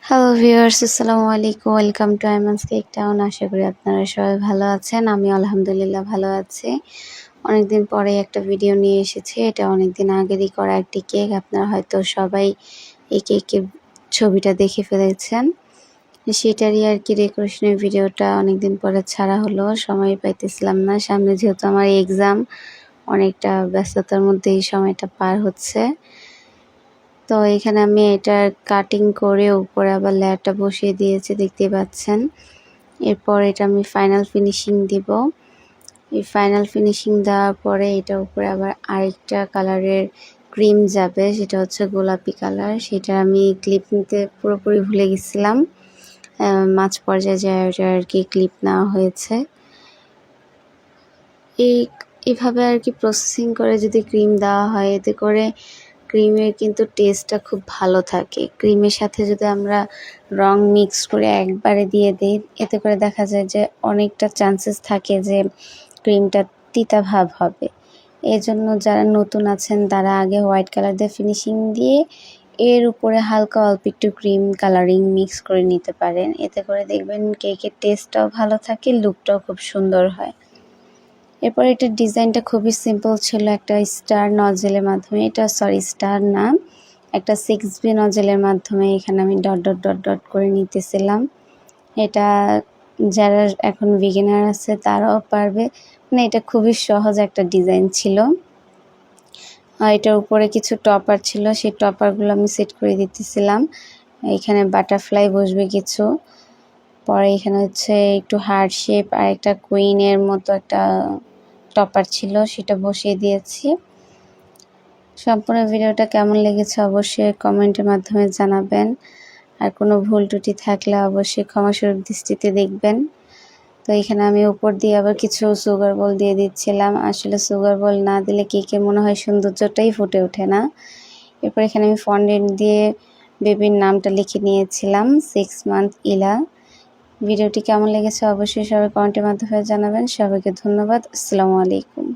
Hello viewers, আসসালামু আলাইকুম। Welcome to Aiman's cake town. আশা করি আপনারা সবাই ভালো আছেন। আমি আলহামদুলিল্লাহ ভালো আছি। অনেকদিন পরে একটা ভিডিও নিয়ে এসেছি। এটা অনেকদিন আগেরই করা একটি কেক। আপনারা হয়তো সবাই এই কেকের ছবিটা দেখে ফেলেছেন। সেটারই আর কি ডেকোরেশনের ভিডিওটা অনেকদিন পরে ছাড়া হলো। সময় পাইতেছিলাম না। সামনে যেহেতু আমার এক্সাম, অনেকটা ব্যস্ততার মধ্যে এই সময়টা পার হচ্ছে। তো এখানে আমি এটা কাটিং করে উপরে আবার লেয়ারটা বসিয়ে দিয়েছি, দেখতে পাচ্ছেন। এরপর এটা আমি ফাইনাল ফিনিশিং দিব। এই ফাইনাল ফিনিশিং দেওয়ার পরে এটা উপরে আবার আরেকটা কালারের ক্রিম যাবে, সেটা হচ্ছে গোলাপি কালার। সেটা আমি ক্লিপ নিতে পুরোপুরি ভুলে গেছিলাম। মাঝ পর্যায়ে যায় ওটা আর কি ক্লিপ নেওয়া হয়েছে। এইভাবে আর কি প্রসেসিং করে যদি ক্রিম দেওয়া হয়, এতে করে ক্রিমের কিন্তু টেস্টটা খুব ভালো থাকে। ক্রিমের সাথে যদি আমরা রং মিক্স করে একবারে দিয়ে দিই, এতে করে দেখা যায় যে অনেকটা চান্সেস থাকে যে ক্রিমটা তিতা ভাব হবে। এই জন্য যারা নতুন আছেন তারা আগে হোয়াইট কালার দিয়ে ফিনিশিং দিয়ে এর উপরে হালকা অল্প একটু ক্রিম কালারিং মিক্স করে নিতে পারেন। এতে করে দেখবেন কেকের টেস্টটাও ভালো থাকে, লুকটাও খুব সুন্দর হয়। এরপর এটার ডিজাইনটা খুবই সিম্পল ছিল, একটা স্টার নজেলের মাধ্যমে, স্টার না, একটা 6B নজেলের মাধ্যমে এখানে আমি ডট ডট ডট ডট করে নিতেছিলাম। এটা যারা এখন বিগিনার আছে তারাও পারবে, মানে এটা খুবই সহজ একটা ডিজাইন ছিল। এটার উপরে কিছু টপার ছিল, সেই টপারগুলো আমি সেট করে দিতেছিলাম। এখানে বাটারফ্লাই বসবে কিছু, পরে এখানে হচ্ছে একটু হার্ট শেপ আর একটা কুইনের মতো একটা টপার ছিল, সেটা বসিয়ে দিয়েছি। সম্পূর্ণ ভিডিওটা কেমন লেগেছে অবশ্যই কমেন্টের মাধ্যমে জানাবেন। আর কোনো ভুল ত্রুটি থাকলে অবশ্যই ক্ষমাসুলভ দৃষ্টিতে দেখবেন। তো এখানে আমি উপর দিয়ে আবার কিছু সুগার বল দিয়ে দিচ্ছিলাম। আসলে সুগার বল না দিলে কেকের মনে হয় সৌন্দর্যটাই ফুটে ওঠে না। এরপর এখানে আমি ফন্ডেন্ট দিয়ে বেবির নামটা লিখে নিয়েছিলাম, 6 মান্থ ইলা। ভিডিওটি কেমন লেগেছে অবশ্যই সবাই কমেন্টের মাধ্যমে জানাবেন। সবাইকে ধন্যবাদ। আসসালামু আলাইকুম।